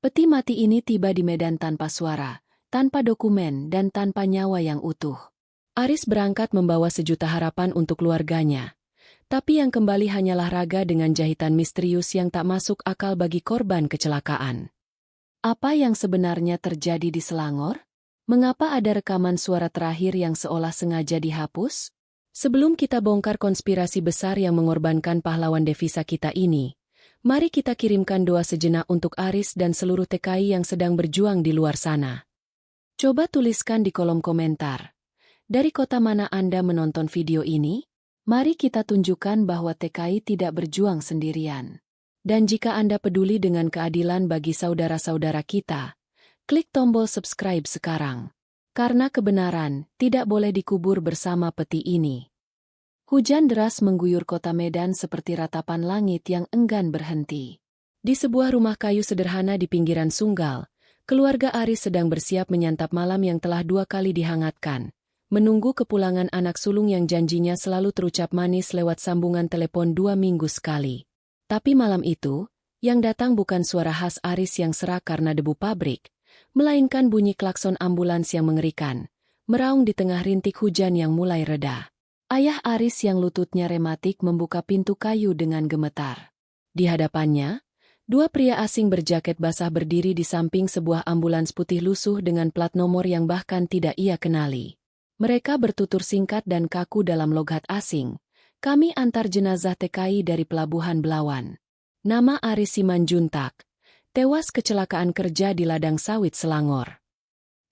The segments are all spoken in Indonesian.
Peti mati ini tiba di medan tanpa suara, tanpa dokumen dan tanpa nyawa yang utuh. Aris berangkat membawa sejuta harapan untuk keluarganya. Tapi yang kembali hanyalah raga dengan jahitan misterius yang tak masuk akal bagi korban kecelakaan. Apa yang sebenarnya terjadi di Selangor? Mengapa ada rekaman suara terakhir yang seolah sengaja dihapus? Sebelum kita bongkar konspirasi besar yang mengorbankan pahlawan devisa kita ini, mari kita kirimkan doa sejenak untuk Aris dan seluruh TKI yang sedang berjuang di luar sana. Coba tuliskan di kolom komentar. Dari kota mana Anda menonton video ini? Mari kita tunjukkan bahwa TKI tidak berjuang sendirian. Dan jika Anda peduli dengan keadilan bagi saudara-saudara kita, klik tombol subscribe sekarang. Karena kebenaran tidak boleh dikubur bersama peti ini. Hujan deras mengguyur kota Medan seperti ratapan langit yang enggan berhenti. Di sebuah rumah kayu sederhana di pinggiran Sunggal, keluarga Aris sedang bersiap menyantap malam yang telah 2 kali dihangatkan. Menunggu kepulangan anak sulung yang janjinya selalu terucap manis lewat sambungan telepon 2 minggu sekali. Tapi malam itu, yang datang bukan suara khas Aris yang serak karena debu pabrik, melainkan bunyi klakson ambulans yang mengerikan, meraung di tengah rintik hujan yang mulai reda. Ayah Aris yang lututnya rematik membuka pintu kayu dengan gemetar. Di hadapannya, 2 pria asing berjaket basah berdiri di samping sebuah ambulans putih lusuh dengan plat nomor yang bahkan tidak ia kenali. Mereka bertutur singkat dan kaku dalam logat asing. Kami antar jenazah TKI dari Pelabuhan Belawan. Nama Aris Simanjuntak. Tewas kecelakaan kerja di ladang sawit Selangor.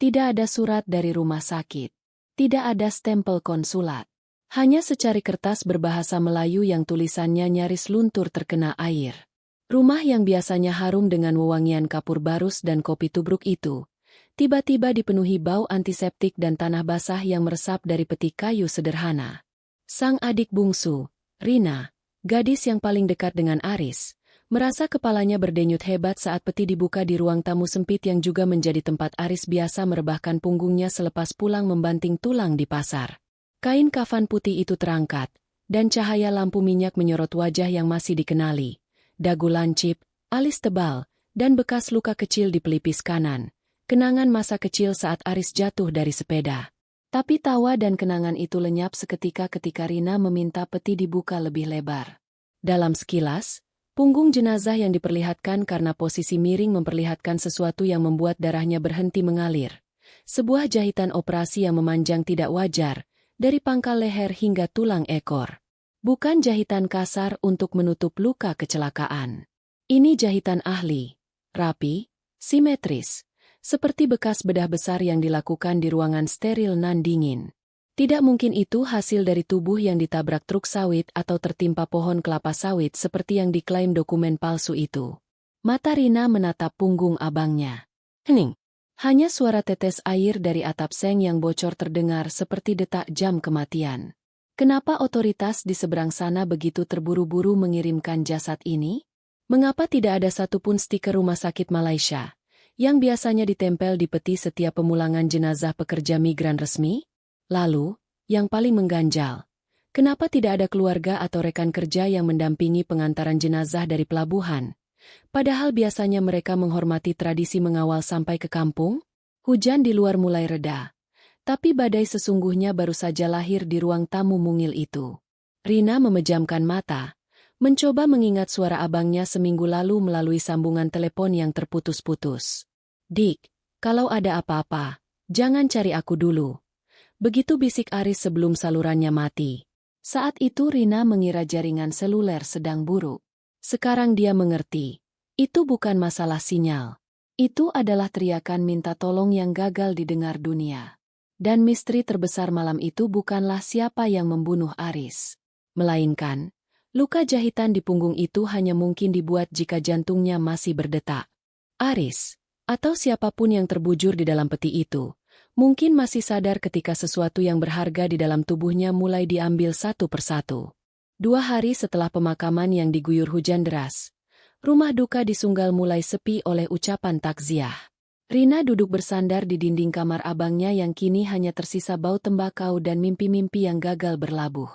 Tidak ada surat dari rumah sakit. Tidak ada stempel konsulat. Hanya secari kertas berbahasa Melayu yang tulisannya nyaris luntur terkena air. Rumah yang biasanya harum dengan wewangian kapur barus dan kopi tubruk itu, tiba-tiba dipenuhi bau antiseptik dan tanah basah yang meresap dari peti kayu sederhana. Sang adik bungsu, Rina, gadis yang paling dekat dengan Aris, merasa kepalanya berdenyut hebat saat peti dibuka di ruang tamu sempit yang juga menjadi tempat Aris biasa merebahkan punggungnya selepas pulang membanting tulang di pasar. Kain kafan putih itu terangkat, dan cahaya lampu minyak menyorot wajah yang masih dikenali. Dagu lancip, alis tebal, dan bekas luka kecil di pelipis kanan. Kenangan masa kecil saat Aris jatuh dari sepeda. Tapi tawa dan kenangan itu lenyap seketika ketika Rina meminta peti dibuka lebih lebar. Dalam sekilas, punggung jenazah yang diperlihatkan karena posisi miring memperlihatkan sesuatu yang membuat darahnya berhenti mengalir. Sebuah jahitan operasi yang memanjang tidak wajar, dari pangkal leher hingga tulang ekor. Bukan jahitan kasar untuk menutup luka kecelakaan. Ini jahitan ahli, rapi, simetris. Seperti bekas bedah besar yang dilakukan di ruangan steril nan dingin. Tidak mungkin itu hasil dari tubuh yang ditabrak truk sawit atau tertimpa pohon kelapa sawit seperti yang diklaim dokumen palsu itu. Mata Rina menatap punggung abangnya. Hening. Hanya suara tetes air dari atap seng yang bocor terdengar seperti detak jam kematian. Kenapa otoritas di seberang sana begitu terburu-buru mengirimkan jasad ini? Mengapa tidak ada satupun stiker rumah sakit Malaysia yang biasanya ditempel di peti setiap pemulangan jenazah pekerja migran resmi? Lalu, yang paling mengganjal, kenapa tidak ada keluarga atau rekan kerja yang mendampingi pengantaran jenazah dari pelabuhan? Padahal biasanya mereka menghormati tradisi mengawal sampai ke kampung? Hujan di luar mulai reda, tapi badai sesungguhnya baru saja lahir di ruang tamu mungil itu. Rina memejamkan mata, mencoba mengingat suara abangnya seminggu lalu melalui sambungan telepon yang terputus-putus. Dik, kalau ada apa-apa, jangan cari aku dulu. Begitu bisik Aris sebelum salurannya mati. Saat itu Rina mengira jaringan seluler sedang buruk. Sekarang dia mengerti. Itu bukan masalah sinyal. Itu adalah teriakan minta tolong yang gagal didengar dunia. Dan misteri terbesar malam itu bukanlah siapa yang membunuh Aris. Melainkan, luka jahitan di punggung itu hanya mungkin dibuat jika jantungnya masih berdetak. Aris, atau siapapun yang terbujur di dalam peti itu, mungkin masih sadar ketika sesuatu yang berharga di dalam tubuhnya mulai diambil satu persatu. 2 hari setelah pemakaman yang diguyur hujan deras, rumah duka di Sunggal mulai sepi oleh ucapan takziah. Rina duduk bersandar di dinding kamar abangnya yang kini hanya tersisa bau tembakau dan mimpi-mimpi yang gagal berlabuh.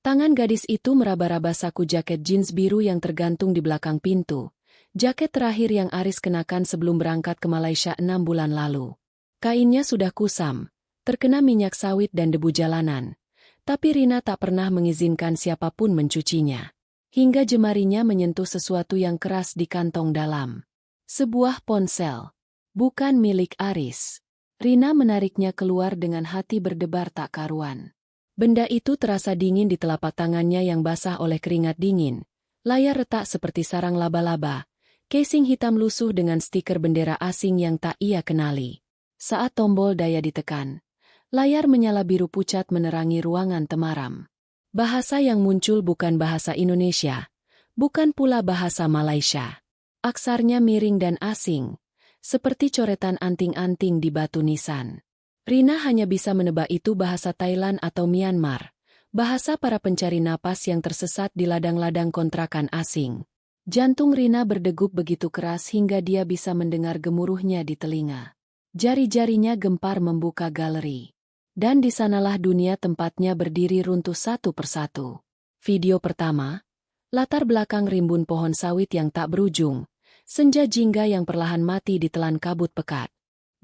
Tangan gadis itu meraba-raba saku jaket jeans biru yang tergantung di belakang pintu. Jaket terakhir yang Aris kenakan sebelum berangkat ke Malaysia 6 bulan lalu. Kainnya sudah kusam, terkena minyak sawit dan debu jalanan. Tapi Rina tak pernah mengizinkan siapapun mencucinya. Hingga jemarinya menyentuh sesuatu yang keras di kantong dalam. Sebuah ponsel. Bukan milik Aris. Rina menariknya keluar dengan hati berdebar tak karuan. Benda itu terasa dingin di telapak tangannya yang basah oleh keringat dingin. Layar retak seperti sarang laba-laba. Casing hitam lusuh dengan stiker bendera asing yang tak ia kenali. Saat tombol daya ditekan, layar menyala biru pucat menerangi ruangan temaram. Bahasa yang muncul bukan bahasa Indonesia, bukan pula bahasa Malaysia. Aksarnya miring dan asing, seperti coretan anting-anting di batu nisan. Rina hanya bisa menebak itu bahasa Thailand atau Myanmar, bahasa para pencari napas yang tersesat di ladang-ladang kontrakan asing. Jantung Rina berdegup begitu keras hingga dia bisa mendengar gemuruhnya di telinga. Jari-jarinya gempar membuka galeri. Dan di sanalah dunia tempatnya berdiri runtuh satu persatu. Video pertama, latar belakang rimbun pohon sawit yang tak berujung, senja jingga yang perlahan mati ditelan kabut pekat.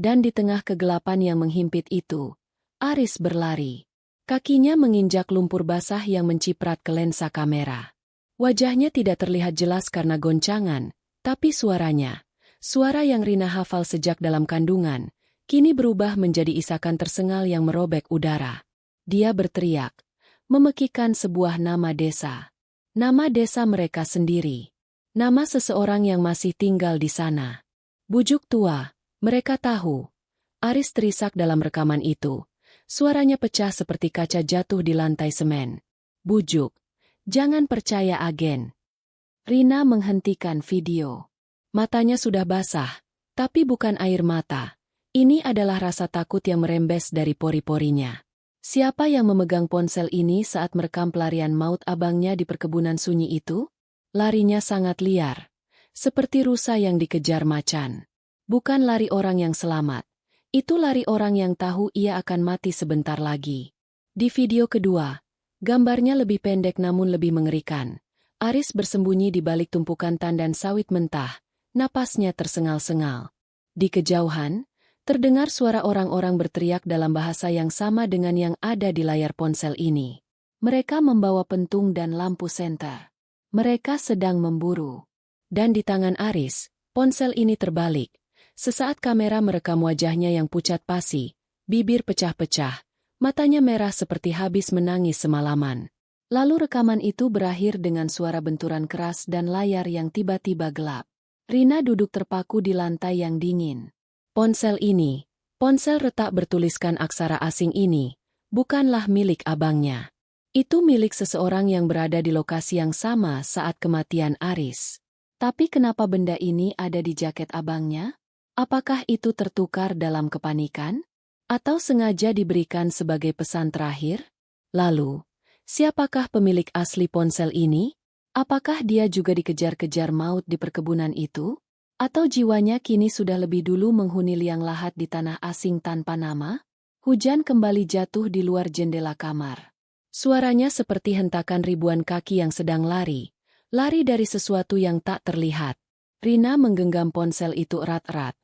Dan di tengah kegelapan yang menghimpit itu, Aris berlari. Kakinya menginjak lumpur basah yang menciprat ke lensa kamera. Wajahnya tidak terlihat jelas karena goncangan, tapi suaranya, suara yang Rina hafal sejak dalam kandungan, kini berubah menjadi isakan tersengal yang merobek udara. Dia berteriak, memekikan sebuah nama desa. Nama desa mereka sendiri. Nama seseorang yang masih tinggal di sana. Bujuk tua, mereka tahu. Aris terisak dalam rekaman itu. Suaranya pecah seperti kaca jatuh di lantai semen. Bujuk, jangan percaya agen. Rina menghentikan video. Matanya sudah basah, tapi bukan air mata. Ini adalah rasa takut yang merembes dari pori-porinya. Siapa yang memegang ponsel ini saat merekam pelarian maut abangnya di perkebunan sunyi itu? Larinya sangat liar. Seperti rusa yang dikejar macan. Bukan lari orang yang selamat. Itu lari orang yang tahu ia akan mati sebentar lagi. Di video kedua, gambarnya lebih pendek namun lebih mengerikan. Aris bersembunyi di balik tumpukan tandan sawit mentah. Napasnya tersengal-sengal. Di kejauhan, terdengar suara orang-orang berteriak dalam bahasa yang sama dengan yang ada di layar ponsel ini. Mereka membawa pentung dan lampu senter. Mereka sedang memburu. Dan di tangan Aris, ponsel ini terbalik. Sesaat kamera merekam wajahnya yang pucat pasi, bibir pecah-pecah, matanya merah seperti habis menangis semalaman. Lalu rekaman itu berakhir dengan suara benturan keras dan layar yang tiba-tiba gelap. Rina duduk terpaku di lantai yang dingin. Ponsel ini, ponsel retak bertuliskan aksara asing ini, bukanlah milik abangnya. Itu milik seseorang yang berada di lokasi yang sama saat kematian Aris. Tapi kenapa benda ini ada di jaket abangnya? Apakah itu tertukar dalam kepanikan? Atau sengaja diberikan sebagai pesan terakhir? Lalu, siapakah pemilik asli ponsel ini? Apakah dia juga dikejar-kejar maut di perkebunan itu? Atau jiwanya kini sudah lebih dulu menghuni liang lahat di tanah asing tanpa nama? Hujan kembali jatuh di luar jendela kamar. Suaranya seperti hentakan ribuan kaki yang sedang lari. Lari dari sesuatu yang tak terlihat. Rina menggenggam ponsel itu erat-erat.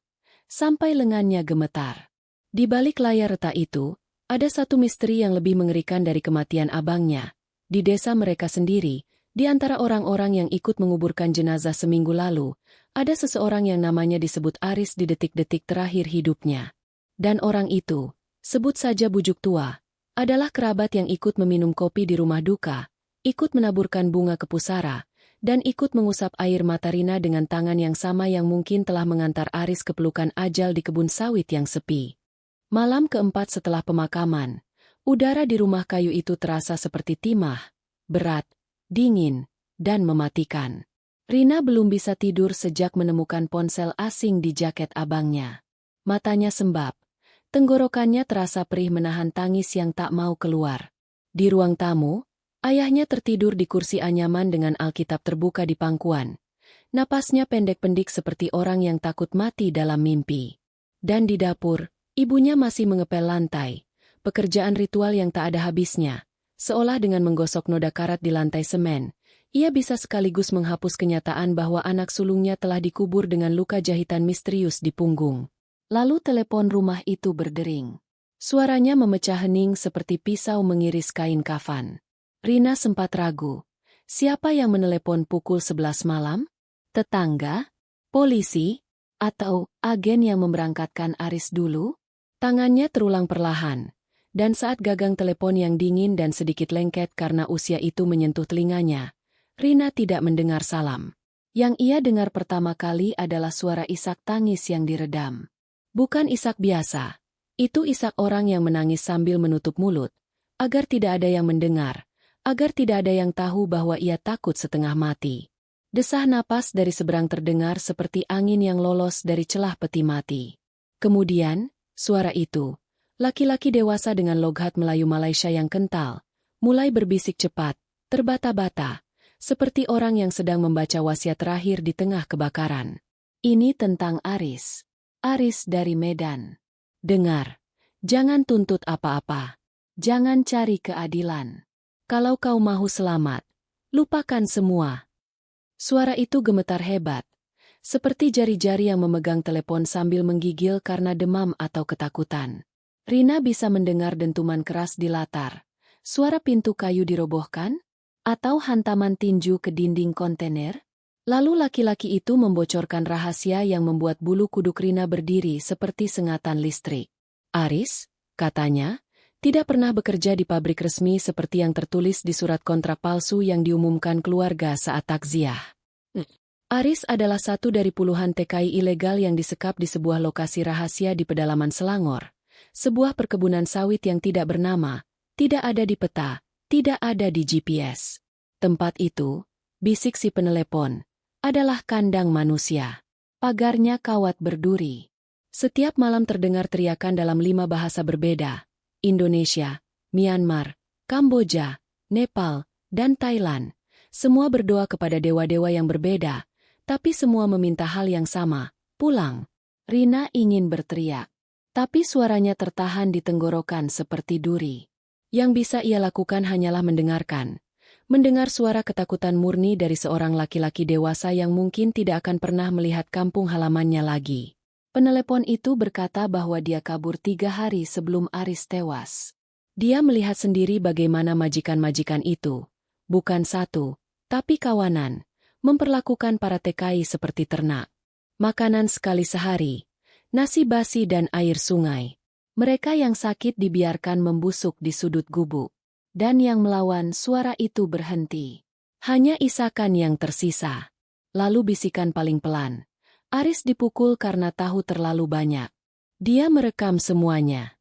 Sampai lengannya gemetar. Di balik layar retak itu, ada satu misteri yang lebih mengerikan dari kematian abangnya. Di desa mereka sendiri, di antara orang-orang yang ikut menguburkan jenazah seminggu lalu, ada seseorang yang namanya disebut Aris di detik-detik terakhir hidupnya. Dan orang itu, sebut saja bujuk tua, adalah kerabat yang ikut meminum kopi di rumah duka, ikut menaburkan bunga ke pusara, dan ikut mengusap air mata Rina dengan tangan yang sama yang mungkin telah mengantar Aris ke pelukan ajal di kebun sawit yang sepi. Malam keempat setelah pemakaman, udara di rumah kayu itu terasa seperti timah, berat, dingin, dan mematikan. Rina belum bisa tidur sejak menemukan ponsel asing di jaket abangnya. Matanya sembab. Tenggorokannya terasa perih menahan tangis yang tak mau keluar. Di ruang tamu, ayahnya tertidur di kursi anyaman dengan Alkitab terbuka di pangkuan. Napasnya pendek-pendik seperti orang yang takut mati dalam mimpi. Dan di dapur, ibunya masih mengepel lantai. Pekerjaan ritual yang tak ada habisnya. Seolah dengan menggosok noda karat di lantai semen, Ia bisa sekaligus menghapus kenyataan bahwa anak sulungnya telah dikubur dengan luka jahitan misterius di punggung. Lalu telepon rumah itu berdering. Suaranya memecah hening seperti pisau mengiris kain kafan. Rina sempat ragu. Siapa yang menelepon pukul 11 malam? Tetangga? Polisi? Atau agen yang memberangkatkan Aris dulu? Tangannya terulang perlahan. Dan saat gagang telepon yang dingin dan sedikit lengket karena usia itu menyentuh telinganya, Rina tidak mendengar salam. Yang ia dengar pertama kali adalah suara isak tangis yang diredam. Bukan isak biasa. Itu isak orang yang menangis sambil menutup mulut, agar tidak ada yang mendengar, agar tidak ada yang tahu bahwa ia takut setengah mati. Desah napas dari seberang terdengar seperti angin yang lolos dari celah peti mati. Kemudian, suara itu, laki-laki dewasa dengan logat Melayu Malaysia yang kental, mulai berbisik cepat, terbata-bata, seperti orang yang sedang membaca wasiat terakhir di tengah kebakaran. Ini tentang Aris. Aris dari Medan. Dengar, jangan tuntut apa-apa. Jangan cari keadilan. Kalau kau mahu selamat, lupakan semua. Suara itu gemetar hebat, seperti jari-jari yang memegang telepon sambil menggigil karena demam atau ketakutan. Rina bisa mendengar dentuman keras di latar. Suara pintu kayu dirobohkan? Atau hantaman tinju ke dinding kontainer? Lalu laki-laki itu membocorkan rahasia yang membuat bulu kuduk Rina berdiri seperti sengatan listrik. Aris, katanya, tidak pernah bekerja di pabrik resmi seperti yang tertulis di surat kontrak palsu yang diumumkan keluarga saat takziah. Aris adalah satu dari puluhan TKI ilegal yang disekap di sebuah lokasi rahasia di pedalaman Selangor. Sebuah perkebunan sawit yang tidak bernama, tidak ada di peta, tidak ada di GPS. Tempat itu, bisik si penelepon, adalah kandang manusia. Pagarnya kawat berduri. Setiap malam terdengar teriakan dalam 5 bahasa berbeda. Indonesia, Myanmar, Kamboja, Nepal, dan Thailand. Semua berdoa kepada dewa-dewa yang berbeda, tapi semua meminta hal yang sama, pulang. Rina ingin berteriak, tapi suaranya tertahan di tenggorokan seperti duri. Yang bisa ia lakukan hanyalah mendengarkan. Mendengar suara ketakutan murni dari seorang laki-laki dewasa yang mungkin tidak akan pernah melihat kampung halamannya lagi. Penelepon itu berkata bahwa dia kabur 3 hari sebelum Aris tewas. Dia melihat sendiri bagaimana majikan-majikan itu, bukan satu, tapi kawanan, memperlakukan para TKI seperti ternak. Makanan sekali sehari, nasi basi dan air sungai. Mereka yang sakit dibiarkan membusuk di sudut gubuk. Dan yang melawan suara itu berhenti. Hanya isakan yang tersisa. Lalu bisikan paling pelan. Aris dipukul karena tahu terlalu banyak. Dia merekam semuanya.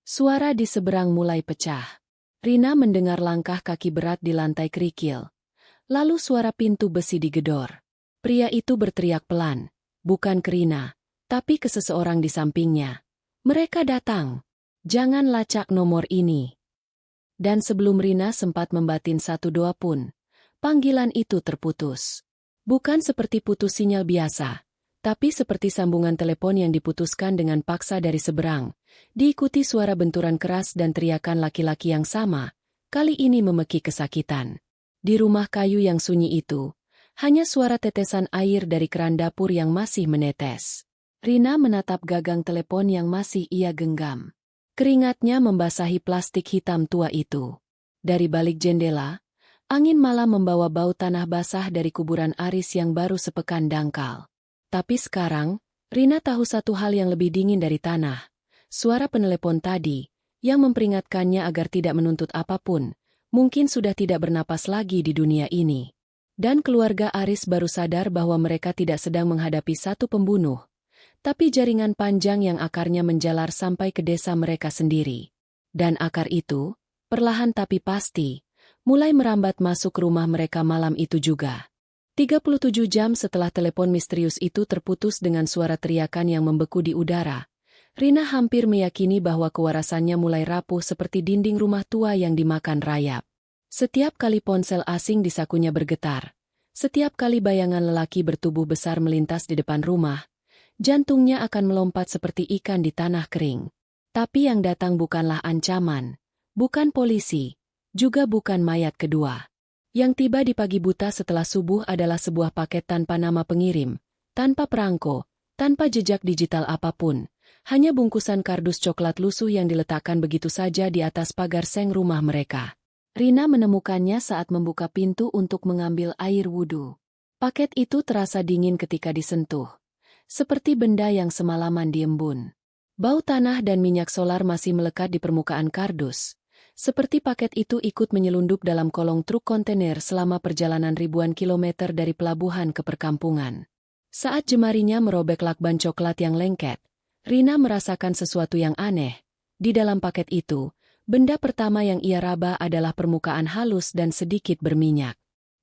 Suara di seberang mulai pecah. Rina mendengar langkah kaki berat di lantai kerikil. Lalu suara pintu besi digedor. Pria itu berteriak pelan. Bukan ke Rina, tapi ke seseorang di sampingnya. Mereka datang. Jangan lacak nomor ini. Dan sebelum Rina sempat membatin satu doa pun, panggilan itu terputus. Bukan seperti putus sinyal biasa, tapi seperti sambungan telepon yang diputuskan dengan paksa dari seberang, diikuti suara benturan keras dan teriakan laki-laki yang sama, kali ini memeki kesakitan. Di rumah kayu yang sunyi itu, hanya suara tetesan air dari keran dapur yang masih menetes. Rina menatap gagang telepon yang masih ia genggam. Keringatnya membasahi plastik hitam tua itu. Dari balik jendela, angin malam membawa bau tanah basah dari kuburan Aris yang baru sepekan dangkal. Tapi sekarang, Rina tahu satu hal yang lebih dingin dari tanah. Suara penelepon tadi, yang memperingatkannya agar tidak menuntut apapun, mungkin sudah tidak bernapas lagi di dunia ini. Dan keluarga Aris baru sadar bahwa mereka tidak sedang menghadapi satu pembunuh, tapi jaringan panjang yang akarnya menjalar sampai ke desa mereka sendiri. Dan akar itu, perlahan tapi pasti, mulai merambat masuk rumah mereka malam itu juga. 37 jam setelah telepon misterius itu terputus dengan suara teriakan yang membeku di udara, Rina hampir meyakini bahwa kewarasannya mulai rapuh seperti dinding rumah tua yang dimakan rayap. Setiap kali ponsel asing di sakunya bergetar, setiap kali bayangan lelaki bertubuh besar melintas di depan rumah, jantungnya akan melompat seperti ikan di tanah kering. Tapi yang datang bukanlah ancaman, bukan polisi, juga bukan mayat kedua. Yang tiba di pagi buta setelah subuh adalah sebuah paket tanpa nama pengirim, tanpa perangko, tanpa jejak digital apapun. Hanya bungkusan kardus coklat lusuh yang diletakkan begitu saja di atas pagar seng rumah mereka. Rina menemukannya saat membuka pintu untuk mengambil air wudhu. Paket itu terasa dingin ketika disentuh. Seperti benda yang semalaman diembun. Bau tanah dan minyak solar masih melekat di permukaan kardus. Seperti paket itu ikut menyelundup dalam kolong truk kontainer selama perjalanan ribuan kilometer dari pelabuhan ke perkampungan. Saat jemarinya merobek lakban coklat yang lengket, Rina merasakan sesuatu yang aneh. Di dalam paket itu, benda pertama yang ia raba adalah permukaan halus dan sedikit berminyak.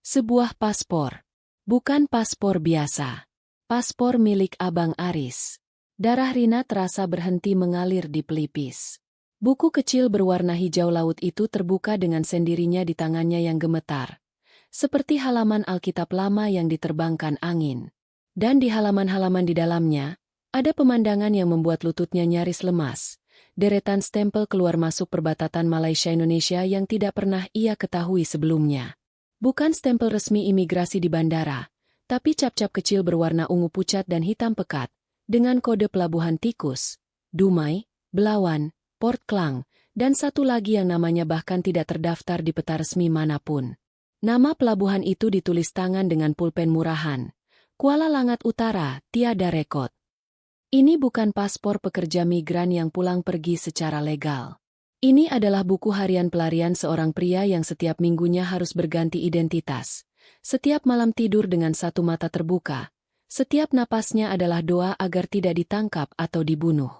Sebuah paspor. Bukan paspor biasa. Paspor milik Abang Aris. Darah Rina terasa berhenti mengalir di pelipis. Buku kecil berwarna hijau laut itu terbuka dengan sendirinya di tangannya yang gemetar. Seperti halaman Alkitab lama yang diterbangkan angin. Dan di halaman-halaman di dalamnya, ada pemandangan yang membuat lututnya nyaris lemas. Deretan stempel keluar masuk perbatasan Malaysia-Indonesia yang tidak pernah ia ketahui sebelumnya. Bukan stempel resmi imigrasi di bandara, tapi cap-cap kecil berwarna ungu pucat dan hitam pekat, dengan kode pelabuhan tikus, Dumai, Belawan, Port Klang, dan satu lagi yang namanya bahkan tidak terdaftar di peta resmi manapun. Nama pelabuhan itu ditulis tangan dengan pulpen murahan. Kuala Langat Utara, tiada rekod. Ini bukan paspor pekerja migran yang pulang pergi secara legal. Ini adalah buku harian pelarian seorang pria yang setiap minggunya harus berganti identitas. Setiap malam tidur dengan satu mata terbuka. Setiap napasnya adalah doa agar tidak ditangkap atau dibunuh.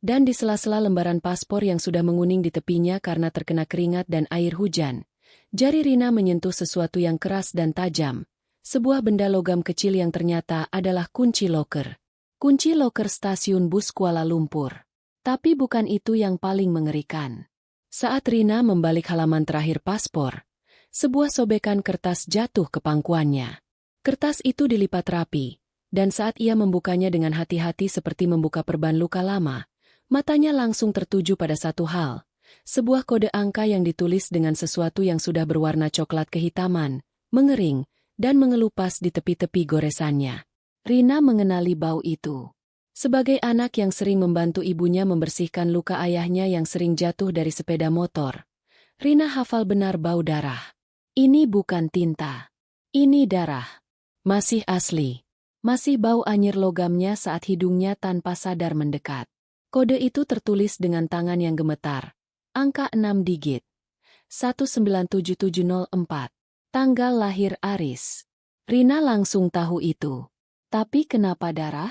Dan di sela-sela lembaran paspor yang sudah menguning di tepinya karena terkena keringat dan air hujan, jari Rina menyentuh sesuatu yang keras dan tajam. Sebuah benda logam kecil yang ternyata adalah kunci loker. Kunci loker stasiun bus Kuala Lumpur. Tapi bukan itu yang paling mengerikan. Saat Rina membalik halaman terakhir paspor, sebuah sobekan kertas jatuh ke pangkuannya. Kertas itu dilipat rapi, dan saat ia membukanya dengan hati-hati seperti membuka perban luka lama, matanya langsung tertuju pada satu hal, sebuah kode angka yang ditulis dengan sesuatu yang sudah berwarna coklat kehitaman, mengering, dan mengelupas di tepi-tepi goresannya. Rina mengenali bau itu. Sebagai anak yang sering membantu ibunya membersihkan luka ayahnya yang sering jatuh dari sepeda motor, Rina hafal benar bau darah. Ini bukan tinta. Ini darah. Masih asli. Masih bau anyir logamnya saat hidungnya tanpa sadar mendekat. Kode itu tertulis dengan tangan yang gemetar. Angka 6 digit. 197704. Tanggal lahir Aris. Rina langsung tahu itu. Tapi kenapa darah?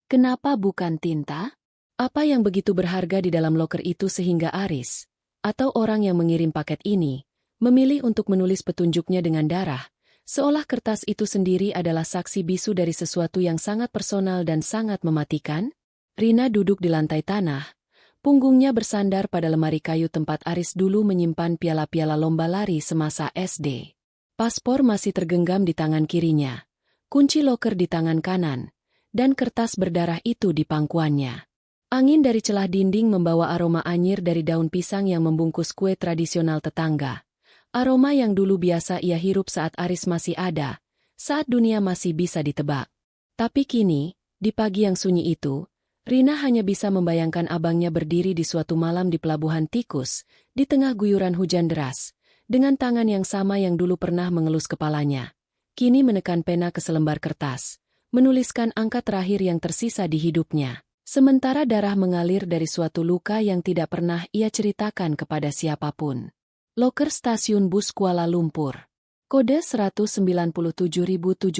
Kenapa bukan tinta? Apa yang begitu berharga di dalam loker itu sehingga Aris, atau orang yang mengirim paket ini, memilih untuk menulis petunjuknya dengan darah, seolah kertas itu sendiri adalah saksi bisu dari sesuatu yang sangat personal dan sangat mematikan? Rina duduk di lantai tanah, punggungnya bersandar pada lemari kayu tempat Aris dulu menyimpan piala-piala lomba lari semasa SD. Paspor masih tergenggam di tangan kirinya, kunci loker di tangan kanan, dan kertas berdarah itu di pangkuannya. Angin dari celah dinding membawa aroma anyir dari daun pisang yang membungkus kue tradisional tetangga. Aroma yang dulu biasa ia hirup saat Aris masih ada, saat dunia masih bisa ditebak. Tapi kini, di pagi yang sunyi itu, Rina hanya bisa membayangkan abangnya berdiri di suatu malam di pelabuhan tikus, di tengah guyuran hujan deras, dengan tangan yang sama yang dulu pernah mengelus kepalanya. Kini menekan pena ke selembar kertas, menuliskan angka terakhir yang tersisa di hidupnya. Sementara darah mengalir dari suatu luka yang tidak pernah ia ceritakan kepada siapapun. Loker stasiun bus Kuala Lumpur. Kode 197.704.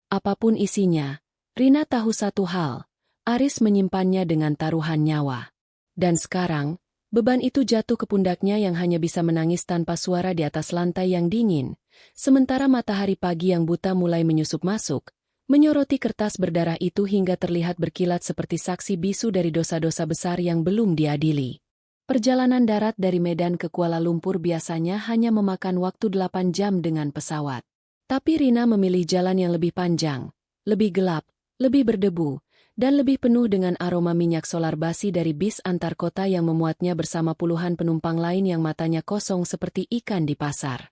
Apapun isinya, Rina tahu satu hal. Aris menyimpannya dengan taruhan nyawa. Dan sekarang, beban itu jatuh ke pundaknya yang hanya bisa menangis tanpa suara di atas lantai yang dingin, sementara matahari pagi yang buta mulai menyusup masuk, menyoroti kertas berdarah itu hingga terlihat berkilat seperti saksi bisu dari dosa-dosa besar yang belum diadili. Perjalanan darat dari Medan ke Kuala Lumpur biasanya hanya memakan waktu 8 jam dengan pesawat. Tapi Rina memilih jalan yang lebih panjang, lebih gelap, lebih berdebu, dan lebih penuh dengan aroma minyak solar basi dari bis antar kota yang memuatnya bersama puluhan penumpang lain yang matanya kosong seperti ikan di pasar.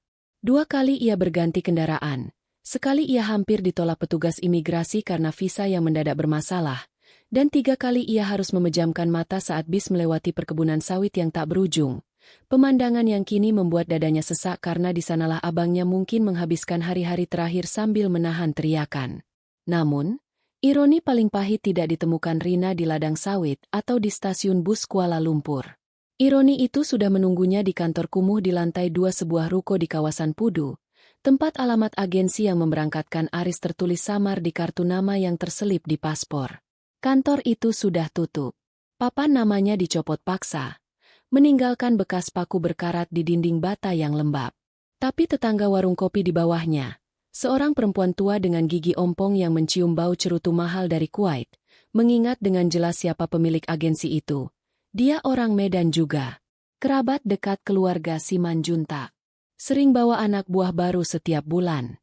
2 kali ia berganti kendaraan. Sekali ia hampir ditolak petugas imigrasi karena visa yang mendadak bermasalah. Dan 3 kali ia harus memejamkan mata saat bis melewati perkebunan sawit yang tak berujung. Pemandangan yang kini membuat dadanya sesak karena di sanalah abangnya mungkin menghabiskan hari-hari terakhir sambil menahan teriakan. Namun, ironi paling pahit tidak ditemukan Rina di ladang sawit atau di stasiun bus Kuala Lumpur. Ironi itu sudah menunggunya di kantor kumuh di lantai 2 sebuah ruko di kawasan Pudu, tempat alamat agensi yang memberangkatkan Aris tertulis samar di kartu nama yang terselip di paspor. Kantor itu sudah tutup. Papan namanya dicopot paksa, meninggalkan bekas paku berkarat di dinding bata yang lembab. Tapi tetangga warung kopi di bawahnya, seorang perempuan tua dengan gigi ompong yang mencium bau cerutu mahal dari Kuwait, mengingat dengan jelas siapa pemilik agensi itu. Dia orang Medan juga. Kerabat dekat keluarga Simanjuntak. Sering bawa anak buah baru setiap bulan.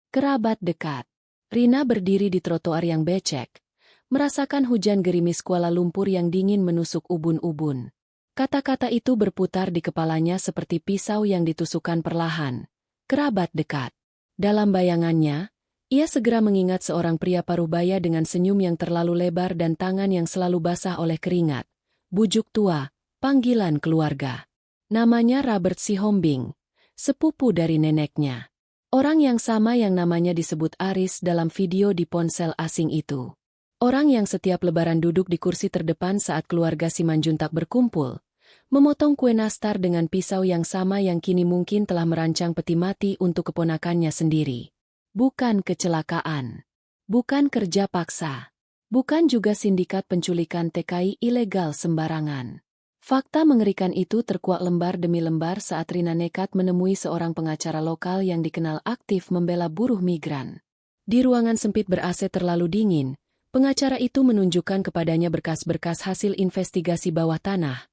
Kerabat dekat. Rina berdiri di trotoar yang becek, merasakan hujan gerimis Kuala Lumpur yang dingin menusuk ubun-ubun. Kata-kata itu berputar di kepalanya seperti pisau yang ditusukkan perlahan. Kerabat dekat. Dalam bayangannya, ia segera mengingat seorang pria paruh baya dengan senyum yang terlalu lebar dan tangan yang selalu basah oleh keringat. Bujuk tua, panggilan keluarga. Namanya Robert Sihombing, sepupu dari neneknya. Orang yang sama yang namanya disebut Aris dalam video di ponsel asing itu. Orang yang setiap lebaran duduk di kursi terdepan saat keluarga Simanjuntak berkumpul, memotong kue nastar dengan pisau yang sama yang kini mungkin telah merancang peti mati untuk keponakannya sendiri. Bukan kecelakaan. Bukan kerja paksa. Bukan juga sindikat penculikan TKI ilegal sembarangan. Fakta mengerikan itu terkuak lembar demi lembar saat Rina nekat menemui seorang pengacara lokal yang dikenal aktif membela buruh migran. Di ruangan sempit ber-AC terlalu dingin, pengacara itu menunjukkan kepadanya berkas-berkas hasil investigasi bawah tanah,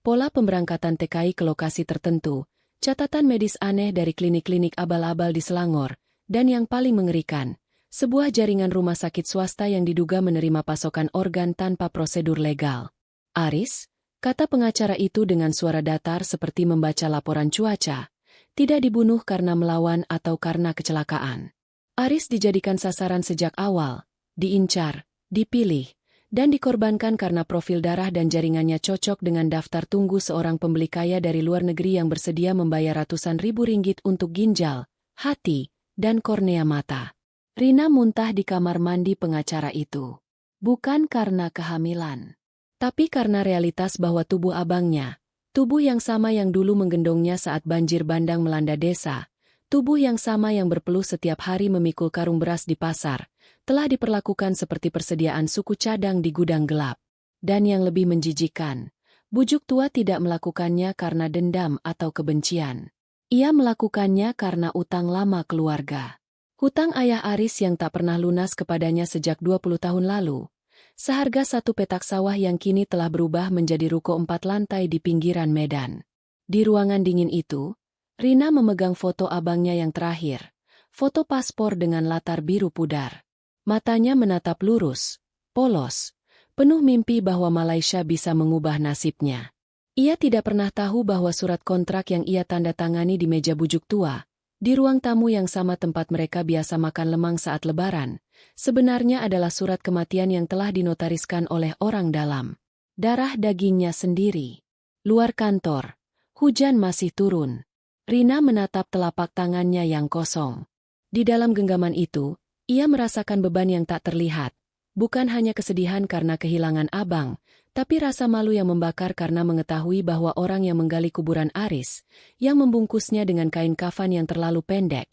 pola pemberangkatan TKI ke lokasi tertentu, catatan medis aneh dari klinik-klinik abal-abal di Selangor, dan yang paling mengerikan, sebuah jaringan rumah sakit swasta yang diduga menerima pasokan organ tanpa prosedur legal. Aris, kata pengacara itu dengan suara datar seperti membaca laporan cuaca, tidak dibunuh karena melawan atau karena kecelakaan. Aris dijadikan sasaran sejak awal, diincar, dipilih, dan dikorbankan karena profil darah dan jaringannya cocok dengan daftar tunggu seorang pembeli kaya dari luar negeri yang bersedia membayar ratusan ribu ringgit untuk ginjal, hati, dan kornea mata. Rina muntah di kamar mandi pengacara itu. Bukan karena kehamilan, tapi karena realitas bahwa tubuh abangnya, tubuh yang sama yang dulu menggendongnya saat banjir bandang melanda desa, tubuh yang sama yang berpeluh setiap hari memikul karung beras di pasar, telah diperlakukan seperti persediaan suku cadang di gudang gelap. Dan yang lebih menjijikan, bujuk tua tidak melakukannya karena dendam atau kebencian. Ia melakukannya karena utang lama keluarga. Hutang ayah Aris yang tak pernah lunas kepadanya sejak 20 tahun lalu, seharga 1 petak sawah yang kini telah berubah menjadi ruko 4 lantai di pinggiran Medan. Di ruangan dingin itu, Rina memegang foto abangnya yang terakhir, foto paspor dengan latar biru pudar. Matanya menatap lurus, polos, penuh mimpi bahwa Malaysia bisa mengubah nasibnya. Ia tidak pernah tahu bahwa surat kontrak yang ia tanda tangani di meja bujuk tua, di ruang tamu yang sama tempat mereka biasa makan lemang saat lebaran, sebenarnya adalah surat kematian yang telah dinotariskan oleh orang dalam. Darah dagingnya sendiri. Luar kantor, hujan masih turun. Rina menatap telapak tangannya yang kosong. Di dalam genggaman itu, ia merasakan beban yang tak terlihat. Bukan hanya kesedihan karena kehilangan abang, tapi rasa malu yang membakar karena mengetahui bahwa orang yang menggali kuburan Aris, yang membungkusnya dengan kain kafan yang terlalu pendek,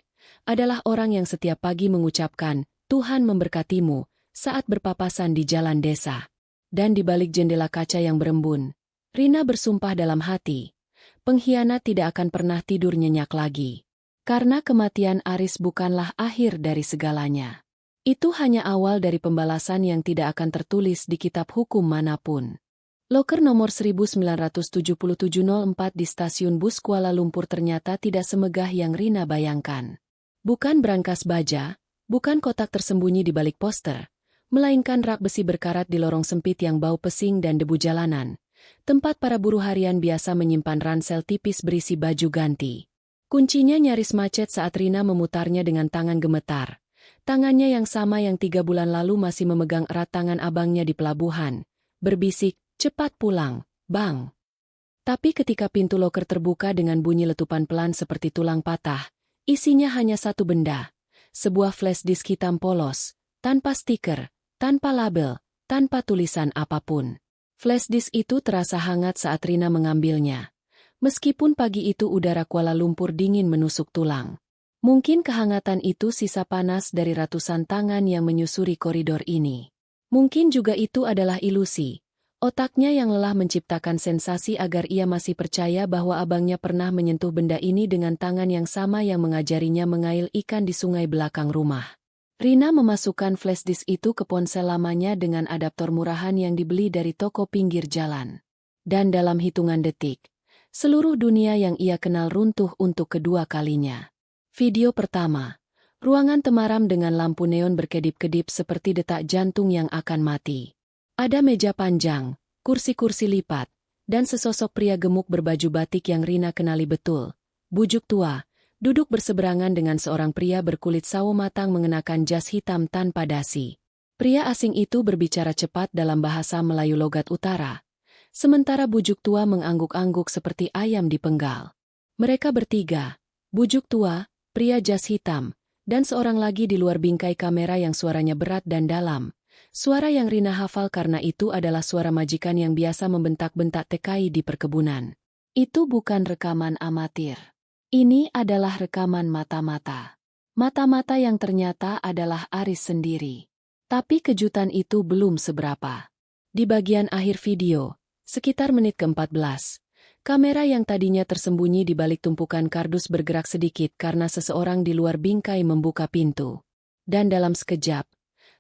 adalah orang yang setiap pagi mengucapkan, "Tuhan memberkatimu," saat berpapasan di jalan desa. Dan di balik jendela kaca yang berembun, Rina bersumpah dalam hati, pengkhianat tidak akan pernah tidur nyenyak lagi. Karena kematian Aris bukanlah akhir dari segalanya. Itu hanya awal dari pembalasan yang tidak akan tertulis di kitab hukum manapun. Loker nomor 197704 di stasiun bus Kuala Lumpur ternyata tidak semegah yang Rina bayangkan. Bukan brankas baja, bukan kotak tersembunyi di balik poster, melainkan rak besi berkarat di lorong sempit yang bau pesing dan debu jalanan, tempat para buruh harian biasa menyimpan ransel tipis berisi baju ganti. Kuncinya nyaris macet saat Rina memutarnya dengan tangan gemetar. Tangannya yang sama yang 3 bulan lalu masih memegang erat tangan abangnya di pelabuhan. Berbisik, cepat pulang, Bang. Tapi ketika pintu loker terbuka dengan bunyi letupan pelan seperti tulang patah, isinya hanya satu benda. Sebuah flash disk hitam polos, tanpa stiker, tanpa label, tanpa tulisan apapun. Flash disk itu terasa hangat saat Rina mengambilnya. Meskipun pagi itu udara Kuala Lumpur dingin menusuk tulang. Mungkin kehangatan itu sisa panas dari ratusan tangan yang menyusuri koridor ini. Mungkin juga itu adalah ilusi. Otaknya yang lelah menciptakan sensasi agar ia masih percaya bahwa abangnya pernah menyentuh benda ini dengan tangan yang sama yang mengajarinya mengail ikan di sungai belakang rumah. Rina memasukkan flash disk itu ke ponsel lamanya dengan adaptor murahan yang dibeli dari toko pinggir jalan. Dan dalam hitungan detik, seluruh dunia yang ia kenal runtuh untuk kedua kalinya. Video pertama. Ruangan temaram dengan lampu neon berkedip-kedip seperti detak jantung yang akan mati. Ada meja panjang, kursi-kursi lipat, dan sesosok pria gemuk berbaju batik yang Rina kenali betul. Bujuk tua, duduk berseberangan dengan seorang pria berkulit sawo matang mengenakan jas hitam tanpa dasi. Pria asing itu berbicara cepat dalam bahasa Melayu logat utara. Sementara bujuk tua mengangguk-angguk seperti ayam dipenggal. Mereka bertiga, bujuk tua, pria jas hitam, dan seorang lagi di luar bingkai kamera yang suaranya berat dan dalam. Suara yang Rina hafal karena itu adalah suara majikan yang biasa membentak-bentak TKI di perkebunan. Itu bukan rekaman amatir. Ini adalah rekaman mata-mata. Mata-mata yang ternyata adalah Aris sendiri. Tapi kejutan itu belum seberapa. Di bagian akhir video, sekitar menit ke-14, kamera yang tadinya tersembunyi di balik tumpukan kardus bergerak sedikit karena seseorang di luar bingkai membuka pintu. Dan dalam sekejap,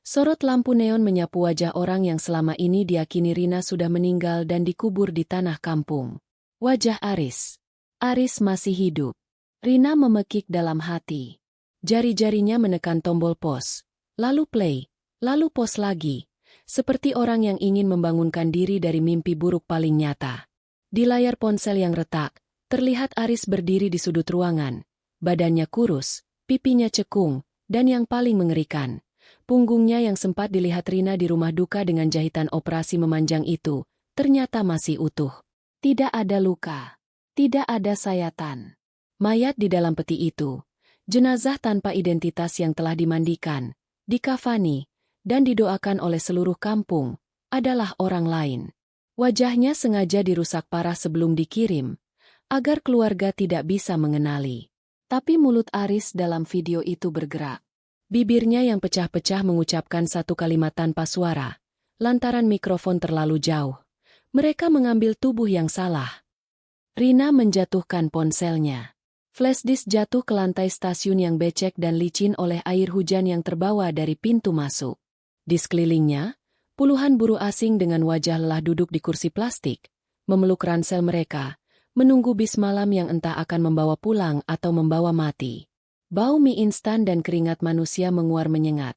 sorot lampu neon menyapu wajah orang yang selama ini diyakini Rina sudah meninggal dan dikubur di tanah kampung. Wajah Aris. Aris masih hidup. Rina memekik dalam hati. Jari-jarinya menekan tombol pause, lalu play, lalu pause lagi, seperti orang yang ingin membangunkan diri dari mimpi buruk paling nyata. Di layar ponsel yang retak, terlihat Aris berdiri di sudut ruangan. Badannya kurus, pipinya cekung, dan yang paling mengerikan, punggungnya yang sempat dilihat Rina di rumah duka dengan jahitan operasi memanjang itu, ternyata masih utuh. Tidak ada luka. Tidak ada sayatan. Mayat di dalam peti itu, jenazah tanpa identitas yang telah dimandikan, dikafani, dan didoakan oleh seluruh kampung, adalah orang lain. Wajahnya sengaja dirusak parah sebelum dikirim, agar keluarga tidak bisa mengenali. Tapi mulut Aris dalam video itu bergerak. Bibirnya yang pecah-pecah mengucapkan satu kalimat tanpa suara, lantaran mikrofon terlalu jauh. Mereka mengambil tubuh yang salah. Rina menjatuhkan ponselnya. Flash disk jatuh ke lantai stasiun yang becek dan licin oleh air hujan yang terbawa dari pintu masuk. Di sekelilingnya, puluhan buruh asing dengan wajah lelah duduk di kursi plastik, memeluk ransel mereka, menunggu bis malam yang entah akan membawa pulang atau membawa mati. Bau mie instan dan keringat manusia menguar menyengat,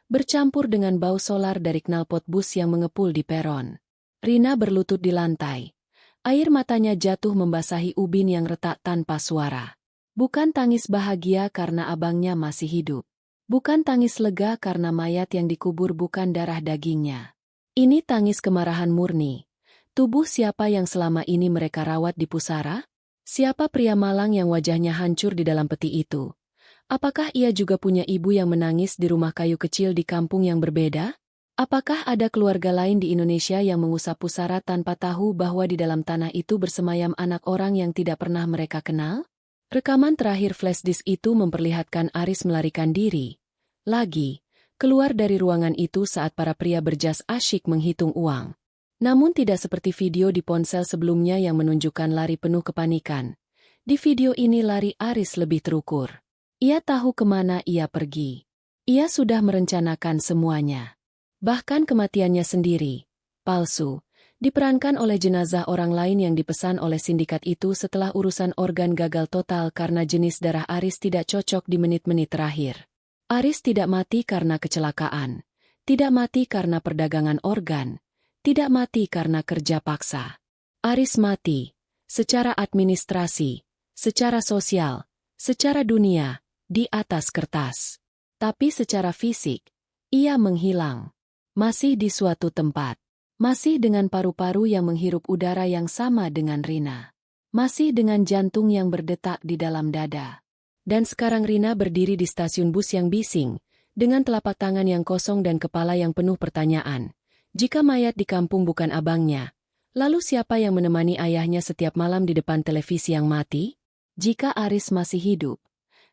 bercampur dengan bau solar dari knalpot bus yang mengepul di peron. Rina berlutut di lantai. Air matanya jatuh membasahi ubin yang retak tanpa suara. Bukan tangis bahagia karena abangnya masih hidup. Bukan tangis lega karena mayat yang dikubur bukan darah dagingnya. Ini tangis kemarahan murni. Tubuh siapa yang selama ini mereka rawat di pusara? Siapa pria malang yang wajahnya hancur di dalam peti itu? Apakah ia juga punya ibu yang menangis di rumah kayu kecil di kampung yang berbeda? Apakah ada keluarga lain di Indonesia yang mengusap pusara tanpa tahu bahwa di dalam tanah itu bersemayam anak orang yang tidak pernah mereka kenal? Rekaman terakhir flash disk itu memperlihatkan Aris melarikan diri. Lagi, keluar dari ruangan itu saat para pria berjas asyik menghitung uang. Namun tidak seperti video di ponsel sebelumnya yang menunjukkan lari penuh kepanikan. Di video ini lari Aris lebih terukur. Ia tahu kemana ia pergi. Ia sudah merencanakan semuanya. Bahkan kematiannya sendiri, palsu, diperankan oleh jenazah orang lain yang dipesan oleh sindikat itu setelah urusan organ gagal total karena jenis darah Aris tidak cocok di menit-menit terakhir. Aris tidak mati karena kecelakaan, tidak mati karena perdagangan organ, tidak mati karena kerja paksa. Aris mati, secara administrasi, secara sosial, Secara dunia, di atas kertas. Tapi secara fisik, ia menghilang. Masih di suatu tempat. Masih dengan paru-paru yang menghirup udara yang sama dengan Rina. Masih dengan jantung yang berdetak di dalam dada. Dan sekarang Rina berdiri di stasiun bus yang bising, dengan telapak tangan yang kosong dan kepala yang penuh pertanyaan. Jika mayat di kampung bukan abangnya, lalu siapa yang menemani ayahnya setiap malam di depan televisi yang mati? Jika Aris masih hidup,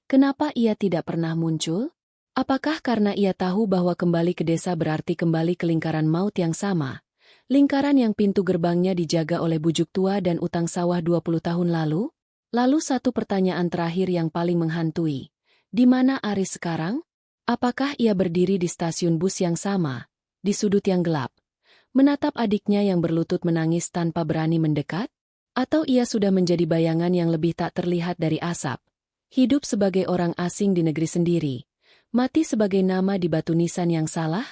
kenapa ia tidak pernah muncul? Apakah karena ia tahu bahwa kembali ke desa berarti kembali ke lingkaran maut yang sama? Lingkaran yang pintu gerbangnya dijaga oleh bujuk tua dan utang sawah 20 tahun lalu? Lalu satu pertanyaan terakhir yang paling menghantui. Di mana Aris sekarang? Apakah ia berdiri di stasiun bus yang sama, di sudut yang gelap, menatap adiknya yang berlutut menangis tanpa berani mendekat? Atau ia sudah menjadi bayangan yang lebih tak terlihat dari asap? Hidup sebagai orang asing di negeri sendiri, mati sebagai nama di batu nisan yang salah?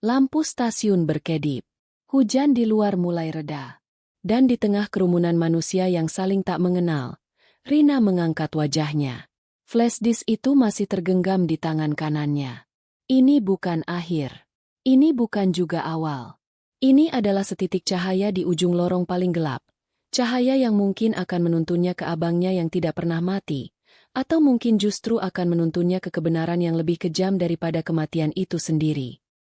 Lampu stasiun berkedip. Hujan di luar mulai reda. Dan di tengah kerumunan manusia yang saling tak mengenal, Rina mengangkat wajahnya. Flash disk itu masih tergenggam di tangan kanannya. Ini bukan akhir. Ini bukan juga awal. Ini adalah setitik cahaya di ujung lorong paling gelap. Cahaya yang mungkin akan menuntunnya ke abangnya yang tidak pernah mati. Atau mungkin justru akan menuntunnya ke kebenaran yang lebih kejam daripada kematian itu sendiri.